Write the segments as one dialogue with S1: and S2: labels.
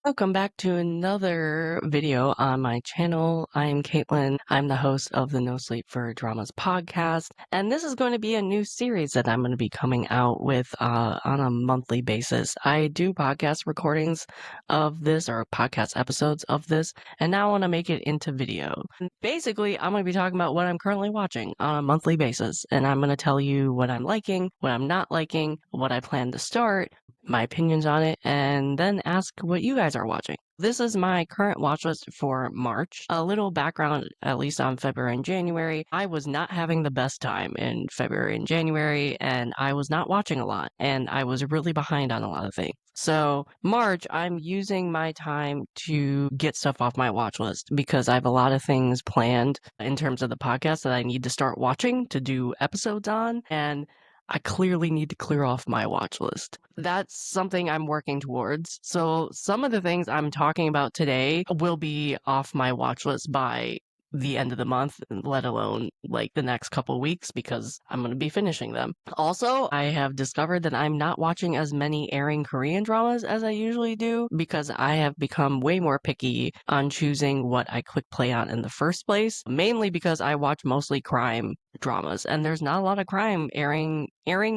S1: Welcome back to another video on my channel. I'm Caitlin. I'm the host of the NoSleep4Dramas podcast, and this is going to be a new series that I'm going to be coming out with on a monthly basis. I do podcast recordings of this or podcast episodes of this, and now I want to make it into video. Basically, I'm going to be talking about what I'm currently watching on a monthly basis, and I'm going to tell you what I'm liking, what I'm not liking, what I plan to start, my opinions on it, and then ask what you guys are watching. This is my current watch list for March. A little background, at least on February and January. I was not having the best time in February and January, and I was not watching a lot, and I was really behind on a lot of things. So March, I'm using my time to get stuff off my watch list because I have a lot of things planned in terms of the podcast that I need to start watching to do episodes on, and I clearly need to clear off my watch list. That's something I'm working towards. So some of the things I'm talking about today will be off my watch list by the end of the month, let alone like the next couple weeks, because I'm going to be finishing them. Also, I have discovered that I'm not watching as many airing Korean dramas as I usually do because I have become way more picky on choosing what I click play on in the first place, mainly because I watch mostly crime dramas, and there's not a lot of crime airing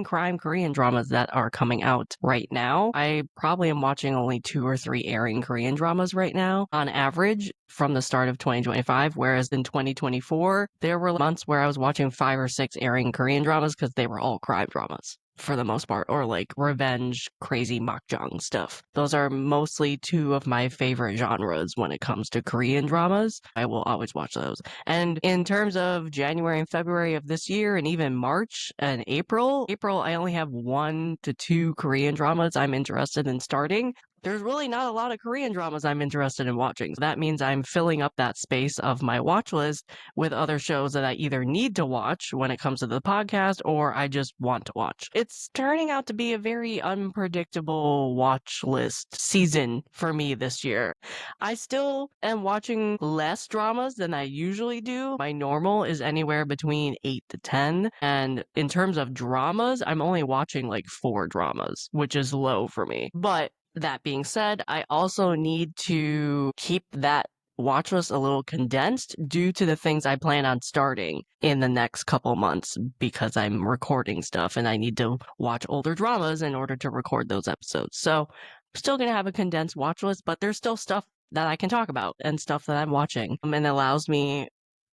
S1: crime Korean dramas that are coming out right now. I probably am watching only 2 or 3 airing Korean dramas right now on average from the start of 2025, whereas in 2024 there were months where I was watching 5 or 6 airing Korean dramas because they were all crime dramas for the most part, or like revenge, crazy makjang stuff. Those are mostly 2 of my favorite genres when it comes to Korean dramas. I will always watch those. And in terms of January and February of this year, and even March and April, I only have 1 to 2 Korean dramas I'm interested in starting. There's really not a lot of Korean dramas I'm interested in watching. So that means I'm filling up that space of my watch list with other shows that I either need to watch when it comes to the podcast or I just want to watch. It's turning out to be a very unpredictable watch list season for me this year. I still am watching less dramas than I usually do. My normal is anywhere between 8 to 10. And in terms of dramas, I'm only watching like 4 dramas, which is low for me. But that being said, I also need to keep that watch list a little condensed due to the things I plan on starting in the next couple months because I'm recording stuff and I need to watch older dramas in order to record those episodes. So I'm still going to have a condensed watch list, but there's still stuff that I can talk about and stuff that I'm watching. And it allows me,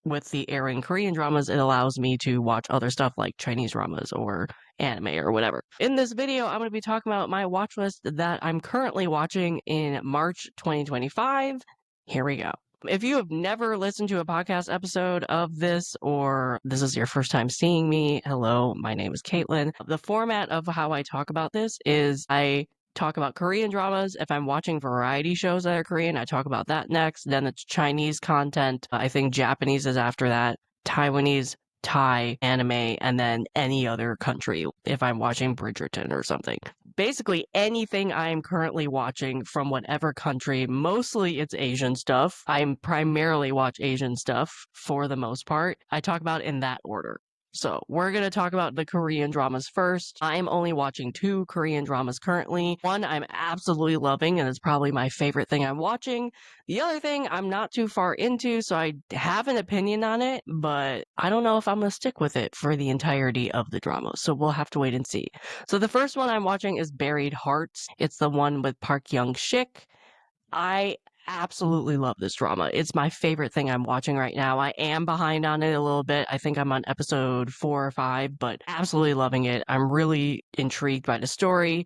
S1: with the airing Korean dramas, it allows me to watch other stuff like Chinese dramas or anime or whatever. In this video, I'm going to be talking about my watch list that I'm currently watching in March 2025. Here we go. If you have never listened to a podcast episode of this, or this is your first time seeing me, hello, my name is Caitlin. The format of how I talk about this is I talk about Korean dramas. If I'm watching variety shows that are Korean, I talk about that next. Then it's Chinese content. I think Japanese is after that. Taiwanese, Thai, anime, and then any other country if I'm watching Bridgerton or something. Basically anything I'm currently watching from whatever country. Mostly it's Asian stuff. I primarily watch Asian stuff for the most part. I talk about it in that order. So we're going to talk about the Korean dramas first. I'm only watching 2 Korean dramas currently. One I'm absolutely loving and it's probably my favorite thing I'm watching. The other thing I'm not too far into, so I have an opinion on it, but I don't know if I'm going to stick with it for the entirety of the drama. So we'll have to wait and see. So the first one I'm watching is Buried Hearts. It's the one with Park Young-sik. I absolutely love this drama. It's my favorite thing I'm watching right now. I am behind on it a little bit. I think I'm on episode 4 or 5, but absolutely loving it. I'm really intrigued by the story.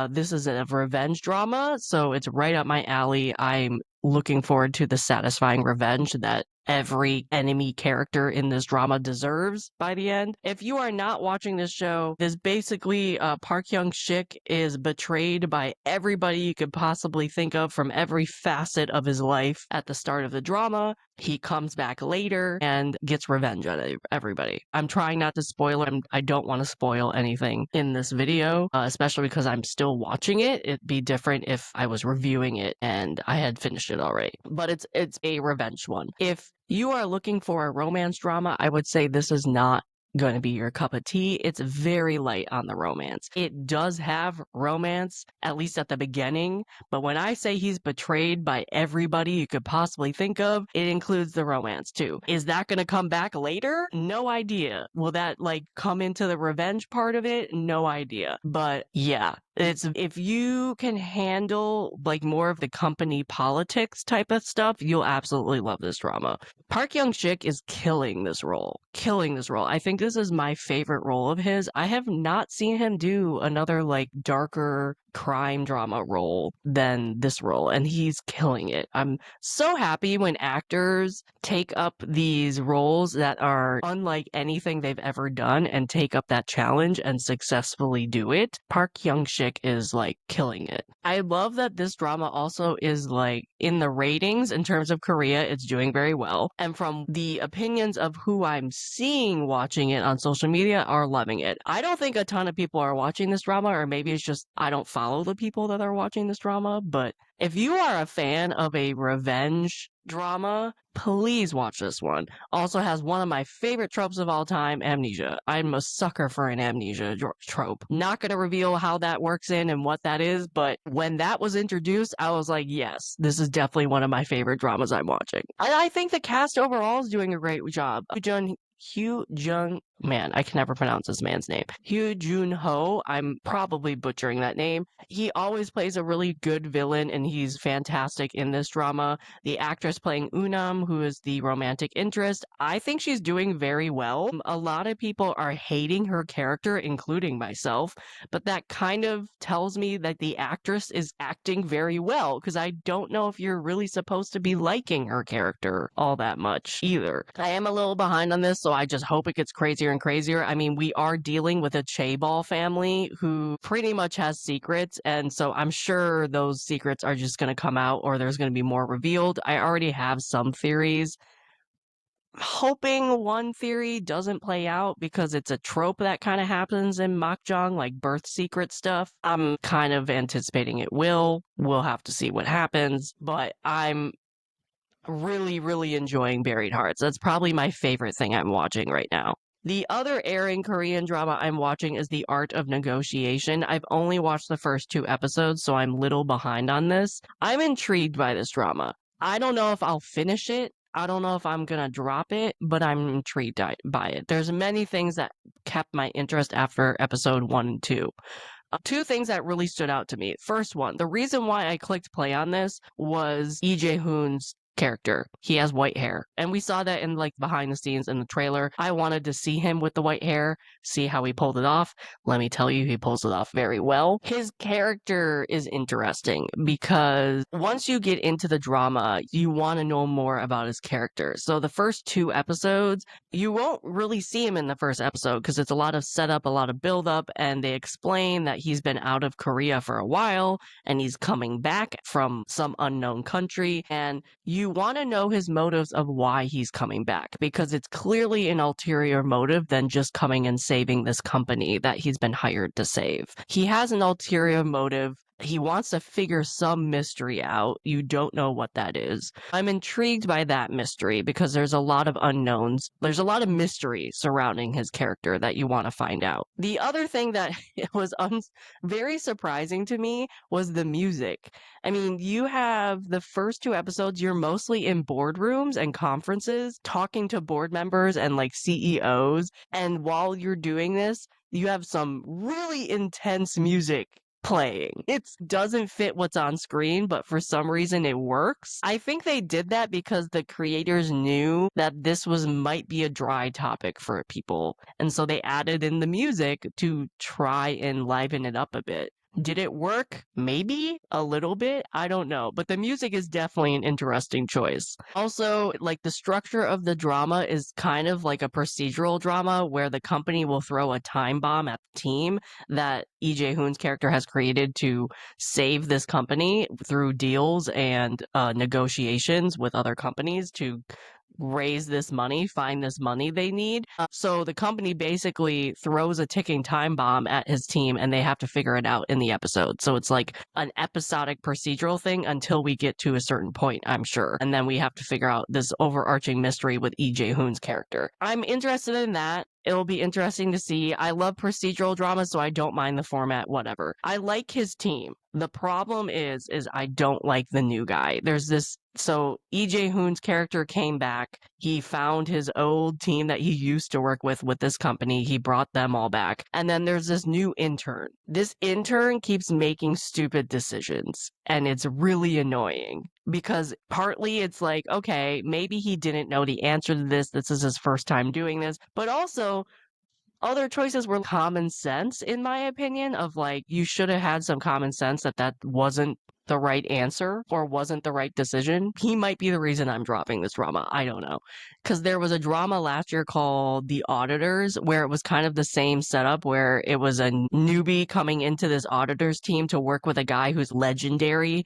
S1: This is a revenge drama, so it's right up my alley. I'm looking forward to the satisfying revenge that every enemy character in this drama deserves by the end. If you are not watching this show, this basically Park Young-sik is betrayed by everybody you could possibly think of from every facet of his life at the start of the drama. He comes back later and gets revenge on everybody. I'm trying not to spoil it. I don't want to spoil anything in this video, especially because I'm still watching it. It'd be different if I was reviewing it and I had finished it already. But it's a revenge one. If you are looking for a romance drama, I would say this is not going to be your cup of tea. It's very light on the romance. It does have romance, at least at the beginning, but when I say he's betrayed by everybody you could possibly think of, it includes the romance too. Is that going to come back later? No idea. Will that like come into the revenge part of it? No idea. But yeah, it's if you can handle like more of the company politics type of stuff, you'll absolutely love this drama. Park Young-sik is killing this role. Killing this role. I think this is my favorite role of his. I have not seen him do another like darker crime drama role than this role, and he's killing it. I'm so happy when actors take up these roles that are unlike anything they've ever done and take up that challenge and successfully do it. Park Young-sik is like killing it. I love that this drama also is like in the ratings in terms of Korea, it's doing very well. And from the opinions of who I'm seeing watching it on social media are loving it. I don't think a ton of people are watching this drama, or maybe it's just I don't follow the people that are watching this drama, but if you are a fan of a revenge drama, please watch this one. Also has one of my favorite tropes of all time, amnesia. I'm a sucker for an amnesia trope. Not going to reveal how that works in and what that is, but when that was introduced, I was like, yes, this is definitely one of my favorite dramas I'm watching. I think the cast overall is doing a great job. Man, I can never pronounce this man's name. Hugh Jun-ho, I'm probably butchering that name. He always plays a really good villain, and he's fantastic in this drama. The actress playing Unam, who is the romantic interest, I think she's doing very well. A lot of people are hating her character, including myself, but that kind of tells me that the actress is acting very well, because I don't know if you're really supposed to be liking her character all that much either. I am a little behind on this, so I just hope it gets crazier and crazier. I mean, we are dealing with a chaebol family who pretty much has secrets, and so I'm sure those secrets are just going to come out, or there's going to be more revealed. I already have some theories. Hoping one theory doesn't play out because it's a trope that kind of happens in Makjang, like birth secret stuff. I'm kind of anticipating it will. We'll have to see what happens, but I'm really enjoying Buried Hearts. That's probably my favorite thing I'm watching right now. The other airing Korean drama I'm watching is The Art of Negotiation. I've only watched the first 2 episodes, so I'm little behind on this. I'm intrigued by this drama. I don't know if I'll finish it. I don't know if I'm gonna drop it, but I'm intrigued by it. There's many things that kept my interest after episode 1 and 2. 2 things that really stood out to me. First one, the reason why I clicked play on this was Lee Jae-hoon's character. He has white hair, and we saw that in like behind the scenes in the trailer. I wanted to see him with the white hair, see how he pulled it off. Let me tell you, he pulls it off very well. His character is interesting because once you get into the drama, you want to know more about his character. So the first 2 episodes, you won't really see him in the first episode because it's a lot of setup, a lot of buildup, and they explain that he's been out of Korea for a while and he's coming back from some unknown country, and you want to know his motives of why he's coming back, because it's clearly an ulterior motive than just coming and saving this company that he's been hired to save. He has an ulterior motive. He wants to figure some mystery out. You don't know what that is. I'm intrigued by that mystery because there's a lot of unknowns. There's a lot of mystery surrounding his character that you want to find out. The other thing that was very surprising to me was the music. I mean, you have the first 2 episodes, you're mostly in boardrooms and conferences talking to board members and like CEOs. And while you're doing this, you have some really intense music playing. It doesn't fit what's on screen, but for some reason it works. I think they did that because the creators knew that this might be a dry topic for people, and so they added in the music to try and liven it up a bit. Did it work? Maybe a little bit. I don't know. But the music is definitely an interesting choice. Also, like the structure of the drama is kind of like a procedural drama where the company will throw a time bomb at the team that Lee Jae-hoon's character has created to save this company through deals and negotiations with other companies to raise this money, find this money they need. So the company basically throws a ticking time bomb at his team and they have to figure it out in the episode. So it's like an episodic procedural thing until we get to a certain point, I'm sure. And then we have to figure out this overarching mystery with Lee Jae-hoon's character. I'm interested in that. It'll be interesting to see. I love procedural dramas, so I don't mind the format, whatever. I like his team. The problem is I don't like the new guy. There's this, so EJ Hoon's character came back. He found his old team that he used to work with this company. He brought them all back. And then there's this new intern. This intern keeps making stupid decisions, and it's really annoying because partly it's like, okay, maybe he didn't know the answer to this. This is his first time doing this, but also other choices were common sense, in my opinion, of like, you should have had some common sense that wasn't the right answer or wasn't the right decision. He might be the reason I'm dropping this drama. I don't know. Because there was a drama last year called The Auditors, where it was kind of the same setup, where it was a newbie coming into this auditors team to work with a guy who's legendary.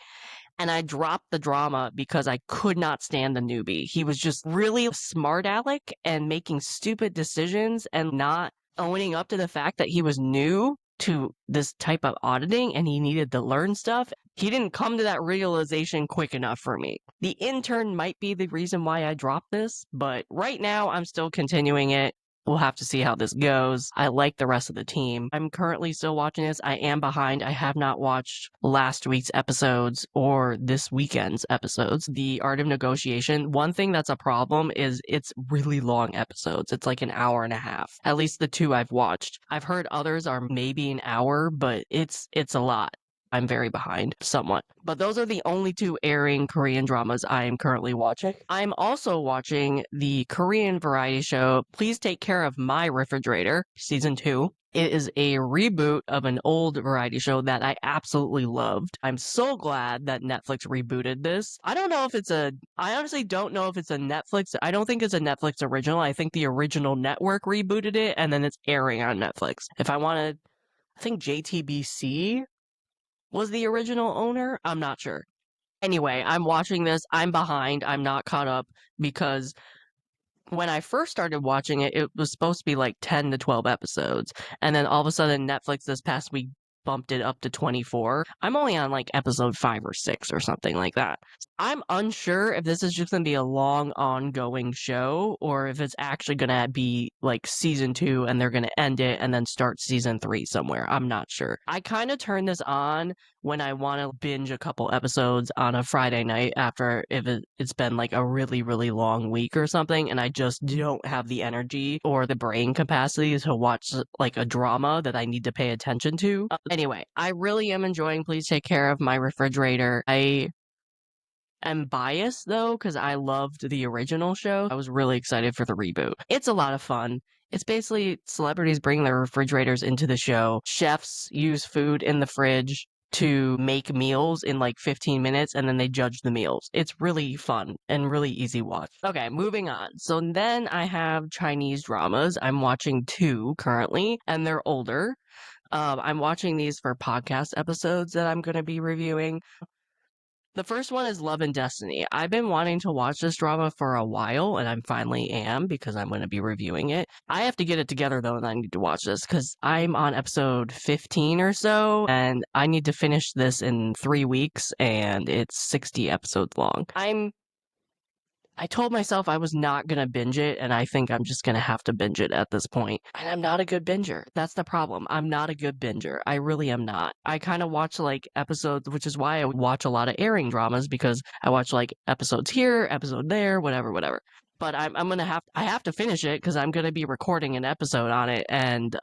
S1: And I dropped the drama because I could not stand the newbie. He was just really smart aleck and making stupid decisions and not owning up to the fact that he was new to this type of auditing and he needed to learn stuff. He didn't come to that realization quick enough for me. The intern might be the reason why I dropped this, but right now I'm still continuing it. We'll have to see how this goes. I like the rest of the team. I'm currently still watching this. I am behind. I have not watched last week's episodes or this weekend's episodes. The Art of Negotiation. One thing that's a problem is it's really long episodes. It's like an hour and a half. At least the two I've watched. I've heard others are maybe an hour, but it's a lot. I'm very behind somewhat. But those are the only two airing Korean dramas I am currently watching. I'm also watching the Korean variety show Please Take Care of My Refrigerator, season 2. It is a reboot of an old variety show that I absolutely loved. I'm so glad that Netflix rebooted this. I honestly don't know if it's a Netflix. I don't think it's a Netflix original. I think the original network rebooted it and then it's airing on Netflix. I think JTBC was the original owner? I'm not sure. Anyway, I'm watching this. I'm behind. I'm not caught up because when I first started watching it, it was supposed to be like 10 to 12 episodes. And then all of a sudden, Netflix this past week bumped it up to 24. I'm only on like episode 5 or 6 or something like that. I'm unsure if this is just going to be a long ongoing show or if it's actually going to be like season 2 and they're going to end it and then start season 3 somewhere. I'm not sure. I kind of turn this on when I want to binge a couple episodes on a Friday night after if it's been like a really, really long week or something, and I just don't have the energy or the brain capacity to watch like a drama that I need to pay attention to. Anyway, I really am enjoying Please Take Care of My Refrigerator. I am biased though because I loved the original show. I was really excited for the reboot. It's a lot of fun. It's basically celebrities bring their refrigerators into the show. Chefs use food in the fridge to make meals in like 15 minutes and then they judge the meals. It's really fun and really easy watch. Okay, moving on. So then I have Chinese dramas. I'm watching 2 currently and they're older. I'm watching these for podcast episodes that I'm going to be reviewing. The first one is Love and Destiny. I've been wanting to watch this drama for a while, and I finally am because I'm going to be reviewing it. I have to get it together, though, and I need to watch this because I'm on episode 15 or so, and I need to finish this in 3 weeks, and it's 60 episodes long. I told myself I was not going to binge it, and I think I'm just going to have to binge it at this point. And I'm not a good binger. That's the problem. I'm not a good binger. I really am not. I kind of watch like episodes, which is why I watch a lot of airing dramas because I watch like episodes here, episode there, whatever. But I have to finish it because I'm going to be recording an episode on it, and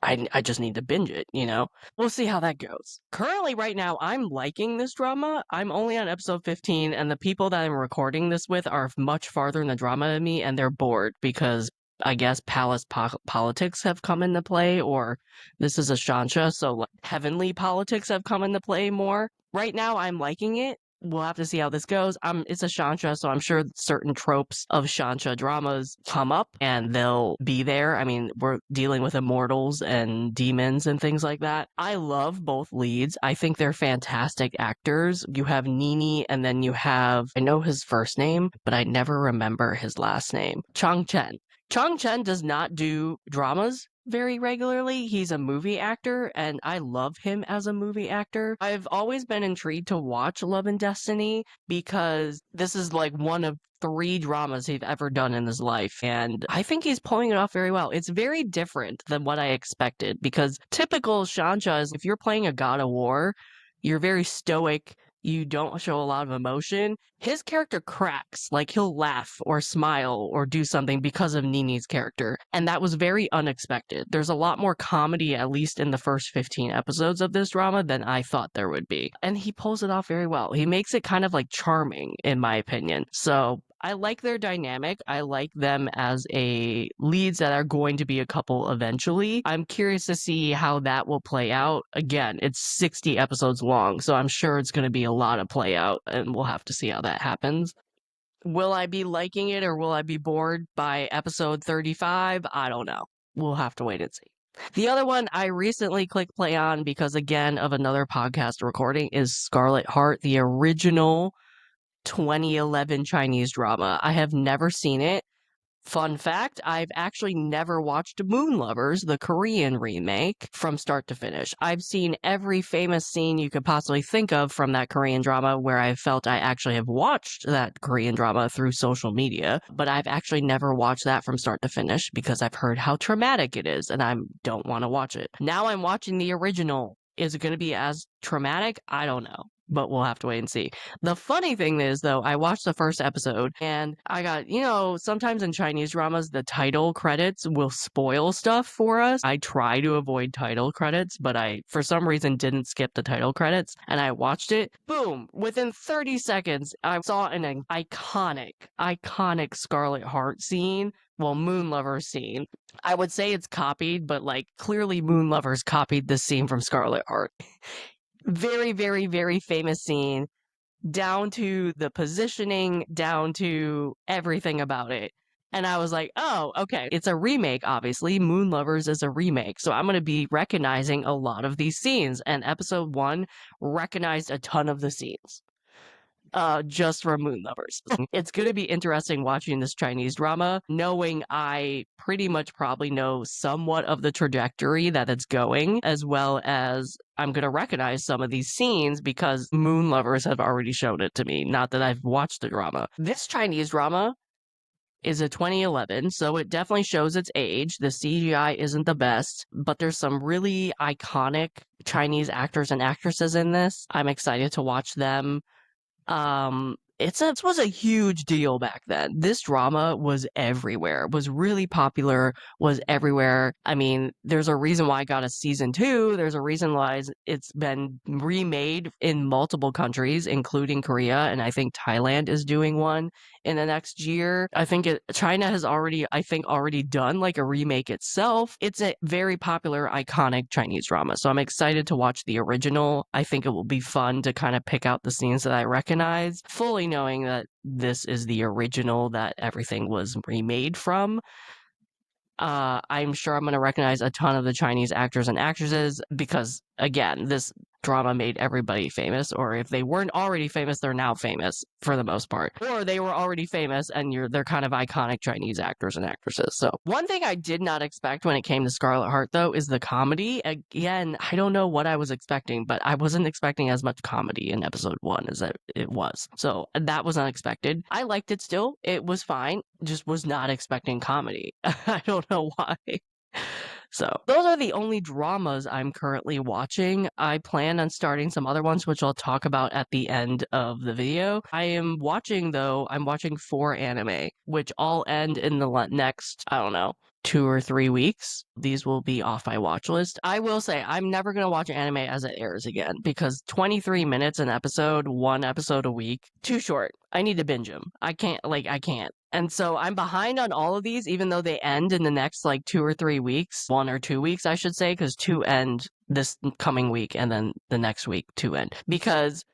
S1: I just need to binge it, you know? We'll see how that goes. Currently, right now, I'm liking this drama. I'm only on episode 15, and the people that I'm recording this with are much farther in the drama than me, and they're bored because I guess palace politics have come into play, or this is a Shansha, so like, heavenly politics have come into play more. Right now, I'm liking it. We'll have to see how this goes. It's a Shansha, so I'm sure certain tropes of Shansha dramas come up and they'll be there. I mean, we're dealing with immortals and demons and things like that. I love both leads. I think they're fantastic actors. You have Nini and then you have, I know his first name, but I never remember his last name. Chang Chen. Chang Chen does not do dramas very regularly. He's a movie actor, and I love him as a movie actor. I've always been intrigued to watch Love and Destiny because this is like one of 3 dramas he's ever done in his life, and I think he's pulling it off very well. It's very different than what I expected because typical Shansha is if you're playing a God of War, you're very stoic, you don't show a lot of emotion. His character cracks, like he'll laugh or smile or do something because of Nini's character. And that was very unexpected. There's a lot more comedy, at least in the first 15 episodes of this drama, than I thought there would be. And he pulls it off very well. He makes it kind of like charming, in my opinion. So I like their dynamic. I like them as a leads that are going to be a couple eventually. I'm curious to see how that will play out. Again, it's 60 episodes long, so I'm sure it's going to be a lot of play out, and we'll have to see how that happens. Will I be liking it or will I be bored by episode 35? I don't know. We'll have to wait and see. The other one I recently clicked play on because, again, of another podcast recording is Scarlet Heart, the original 2011 Chinese drama. I have never seen it. Fun fact, I've actually never watched Moon Lovers, the Korean remake, from start to finish. I've seen every famous scene you could possibly think of from that Korean drama where I felt I actually have watched that Korean drama through social media, but I've actually never watched that from start to finish because I've heard how traumatic it is and I don't want to watch it. Now I'm watching the original. Is it going to be as traumatic? I don't know, but we'll have to wait and see. The funny thing is, though, I watched the first episode and I got, sometimes in Chinese dramas, the title credits will spoil stuff for us. I try to avoid title credits, but I, for some reason, didn't skip the title credits and I watched it. Boom! Within 30 seconds, I saw an iconic Scarlet Heart scene. Well, Moon Lovers scene. I would say it's copied, but like clearly Moon Lovers copied this scene from Scarlet Heart. Very, very, very famous scene, down to the positioning, down to everything about it. And I was like, oh, okay, it's a remake, obviously. Moon Lovers is a remake. So I'm going to be recognizing a lot of these scenes. And episode 1 recognized a ton of the scenes. Just for Moon Lovers. It's going to be interesting watching this Chinese drama, knowing I pretty much probably know somewhat of the trajectory that it's going, as well as I'm going to recognize some of these scenes because Moon Lovers have already shown it to me, not that I've watched the drama. This Chinese drama is a 2011, so it definitely shows its age. The CGI isn't the best, but there's some really iconic Chinese actors and actresses in this. I'm excited to watch them. It was a huge deal back then. This drama was everywhere, was really popular, was everywhere. I mean, there's a reason why I got a season 2. There's a reason why it's been remade in multiple countries, including Korea, and I think Thailand is doing one in the next year. I think China has already done like a remake itself. It's a very popular, iconic Chinese drama. So I'm excited to watch the original. I think it will be fun to kind of pick out the scenes that I recognize, fully knowing that this is the original that everything was remade from. I'm sure I'm going to recognize a ton of the Chinese actors and actresses because, again, this drama made everybody famous, or if they weren't already famous, they're now famous for the most part, or they were already famous and they're kind of iconic Chinese actors and actresses. So one thing I did not expect when it came to Scarlet Heart, though, is the comedy. Again, I don't know what I was expecting, but I wasn't expecting as much comedy in episode 1 as it was. So that was unexpected. I liked it still. It was fine. Just was not expecting comedy. I don't know why. So those are the only dramas I'm currently watching. I plan on starting some other ones, which I'll talk about at the end of the video. I'm watching 4 anime, which all end in the next, I don't know, 2 or 3 weeks. These will be off my watch list. I will say I'm never going to watch anime as it airs again because 23 minutes an episode, 1 episode a week, too short. I need to binge them. I can't. And so I'm behind on all of these, even though they end in the next 2 or 3 weeks, 1 or 2 weeks, I should say, because 2 end this coming week and then the next week 2 end. Because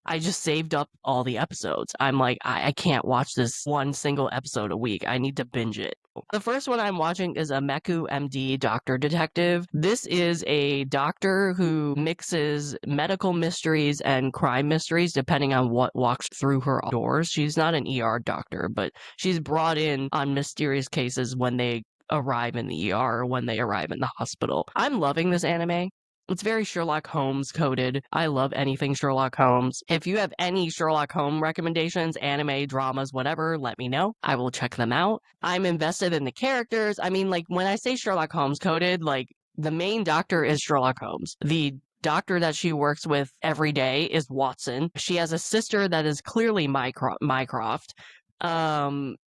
S1: I just saved up all the episodes. I'm like, I can't watch this 1 single episode a week. I need to binge it. The first one I'm watching is Ameku MD Doctor Detective. This is a doctor who mixes medical mysteries and crime mysteries depending on what walks through her doors. She's not an ER doctor, but she's brought in on mysterious cases when they arrive in the ER, when they arrive in the hospital. I'm loving this anime. It's very Sherlock Holmes coded. I love anything Sherlock Holmes. If you have any Sherlock Holmes recommendations, anime, dramas, whatever, let me know. I will check them out. I'm invested in the characters. I mean, like, when I say Sherlock Holmes coded, like, the main doctor is Sherlock Holmes. The doctor that she works with every day is Watson. She has a sister that is clearly Mycroft.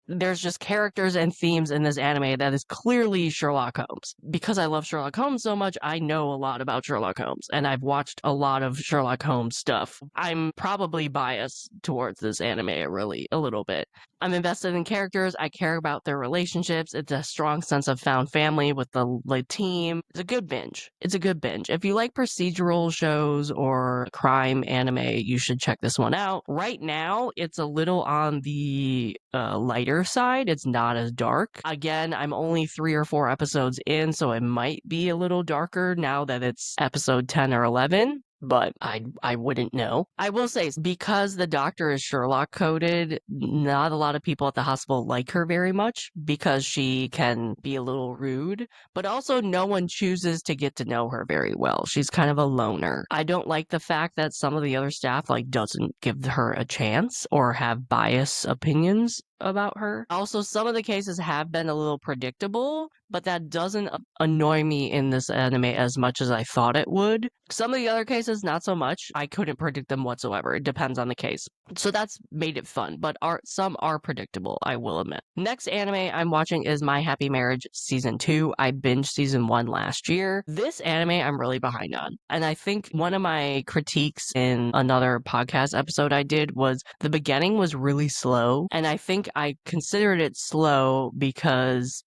S1: There's just characters and themes in this anime that is clearly Sherlock Holmes. Because I love Sherlock Holmes so much, I know a lot about Sherlock Holmes, and I've watched a lot of Sherlock Holmes stuff. I'm probably biased towards this anime a little bit. I'm invested in characters. I care about their relationships. It's a strong sense of found family with the team. It's a good binge. It's a good binge. If you like procedural shows or crime anime, you should check this one out. Right now, it's a little on the lighter side. It's not as dark. Again, I'm only 3 or 4 episodes in, so it might be a little darker now that it's episode 10 or 11. But I wouldn't know. I will say, because the doctor is Sherlock coded, not a lot of people at the hospital like her very much because she can be a little rude, but also no one chooses to get to know her very well. She's kind of a loner. I don't like the fact that some of the other staff doesn't give her a chance or have biased opinions about her. Also, some of the cases have been a little predictable, but that doesn't annoy me in this anime as much as I thought it would. Some of the other cases, not so much. I couldn't predict them whatsoever. It depends on the case. So that's made it fun, but some are predictable, I will admit. Next anime I'm watching is My Happy Marriage Season 2. I binged Season 1 last year. This anime I'm really behind on. And I think one of my critiques in another podcast episode I did was the beginning was really slow. And I think I considered it slow because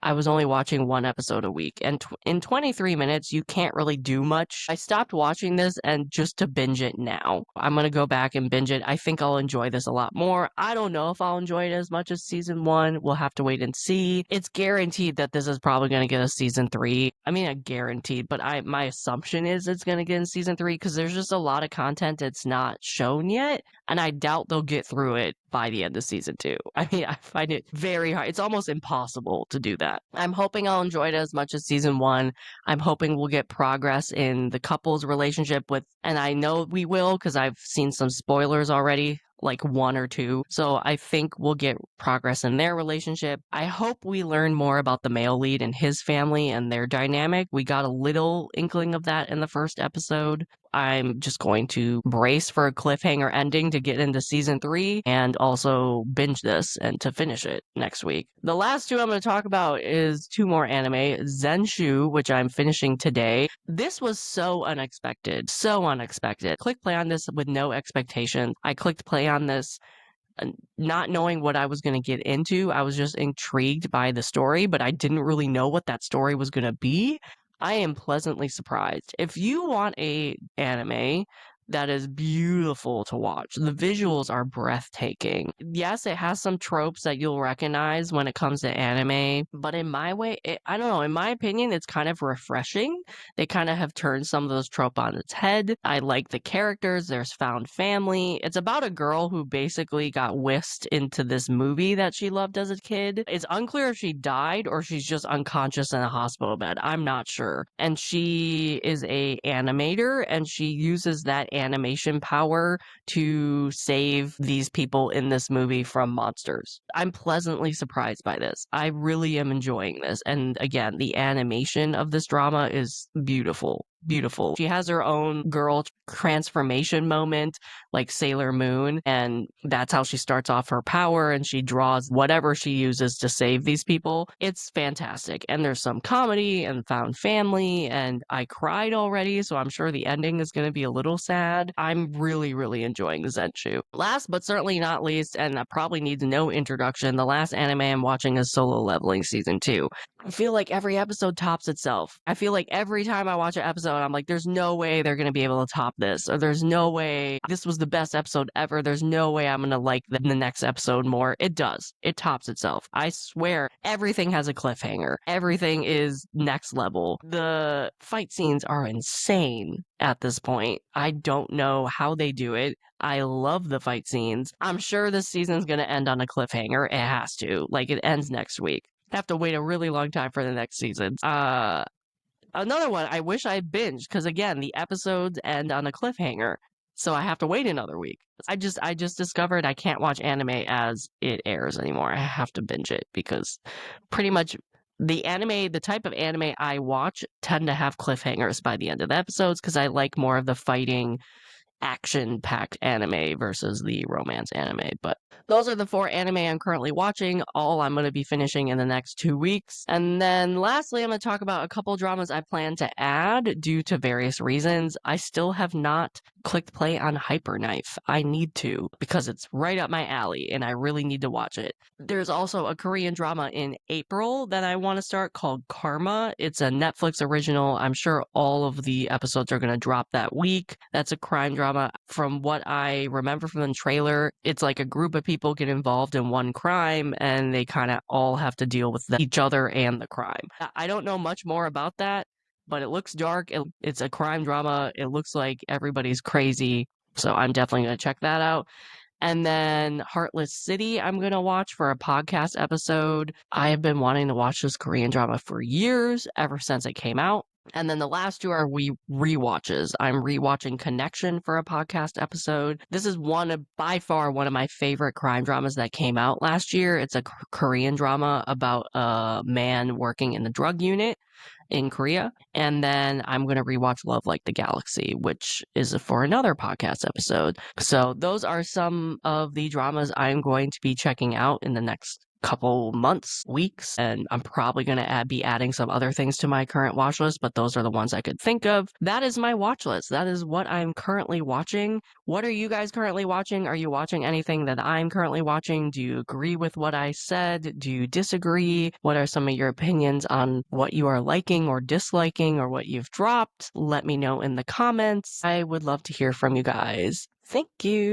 S1: I was only watching 1 episode a week, and in 23 minutes, you can't really do much. I stopped watching this and just to binge it now. I'm gonna go back and binge it. I think I'll enjoy this a lot more. I don't know if I'll enjoy it as much as season 1. We'll have to wait and see. It's guaranteed that this is probably gonna get a season 3. I mean, not guaranteed, but my assumption is it's gonna get in season 3 because there's just a lot of content that's not shown yet, and I doubt they'll get through it by the end of season 2. I mean, I find it very hard. It's almost impossible to do that. I'm hoping I'll enjoy it as much as season 1. I'm hoping we'll get progress in the couple's relationship and I know we will because I've seen some spoilers already, like 1 or 2. So I think we'll get progress in their relationship. I hope we learn more about the male lead and his family and their dynamic. We got a little inkling of that in the first episode. I'm just going to brace for a cliffhanger ending to get into season 3 and also binge this and to finish it next week. The last 2 I'm going to talk about is 2 more anime. Zenshu, which I'm finishing today. This was so unexpected. So unexpected. Click play on this with no expectation. I clicked play on this not knowing what I was going to get into. I was just intrigued by the story, but I didn't really know what that story was going to be. I am pleasantly surprised. If you want a anime that is beautiful to watch, the visuals are breathtaking. Yes, it has some tropes that you'll recognize when it comes to anime, but in my way, I don't know, in my opinion, it's kind of refreshing. They kind of have turned some of those tropes on its head. I like the characters. There's found family. It's about a girl who basically got whisked into this movie that she loved as a kid. It's unclear if she died or she's just unconscious in a hospital bed. I'm not sure. And she is a animator, and she uses that animation power to save these people in this movie from monsters. I'm pleasantly surprised by this. I really am enjoying this. And again, the animation of this drama is beautiful. Beautiful. She has her own girl transformation moment, like Sailor Moon, and that's how she starts off her power, and she draws whatever she uses to save these people. It's fantastic. And there's some comedy and found family, and I cried already, so I'm sure the ending is going to be a little sad. I'm really, really enjoying Zenshu. Last but certainly not least, and I probably needs no introduction, the last anime I'm watching is Solo Leveling Season 2. I feel like every episode tops itself. I feel like every time I watch an episode, I'm like, there's no way they're going to be able to top this, or there's no way this was the best episode ever. There's no way I'm going to like the next episode more. It does. It tops itself. I swear everything has a cliffhanger. Everything is next level. The fight scenes are insane at this point. I don't know how they do it. I love the fight scenes. I'm sure this season's going to end on a cliffhanger. It has to. Like, it ends next week. have to wait a really long time for the next season. Another one I wish I binged because again the episodes end on a cliffhanger, so I have to wait another week. I just discovered I can't watch anime as it airs anymore. I have to binge it because pretty much the type of anime I watch tend to have cliffhangers by the end of the episodes because I like more of the fighting action-packed anime versus the romance anime. But those are the 4 anime I'm currently watching. All I'm going to be finishing in the next 2 weeks. And then lastly, I'm going to talk about a couple dramas I plan to add due to various reasons. I still have not clicked play on Hyper Knife. I need to because it's right up my alley and I really need to watch it. There's also a Korean drama in April that I want to start called Karma. It's a Netflix original. I'm sure all of the episodes are going to drop that week. That's a crime drama. From what I remember from the trailer, it's like a group of people get involved in one crime and they kind of all have to deal with each other and the crime. I don't know much more about that, but it looks dark. It's a crime drama. It looks like everybody's crazy. So I'm definitely going to check that out. And then Heartless City, I'm going to watch for a podcast episode. I have been wanting to watch this Korean drama for years, ever since it came out. And then the last 2 are rewatches. I'm rewatching Connection for a podcast episode. This is by far one of my favorite crime dramas that came out last year. It's a Korean drama about a man working in the drug unit in Korea. And then I'm going to rewatch Love Like the Galaxy, which is for another podcast episode. So those are some of the dramas I'm going to be checking out in the next couple months, weeks, and I'm probably going to be adding some other things to my current watch list, but those are the ones I could think of. That is my watch list. That is what I'm currently watching. What are you guys currently watching? Are you watching anything that I'm currently watching? Do you agree with what I said? Do you disagree? What are some of your opinions on what you are liking or disliking or what you've dropped? Let me know in the comments. I would love to hear from you guys. Thank you.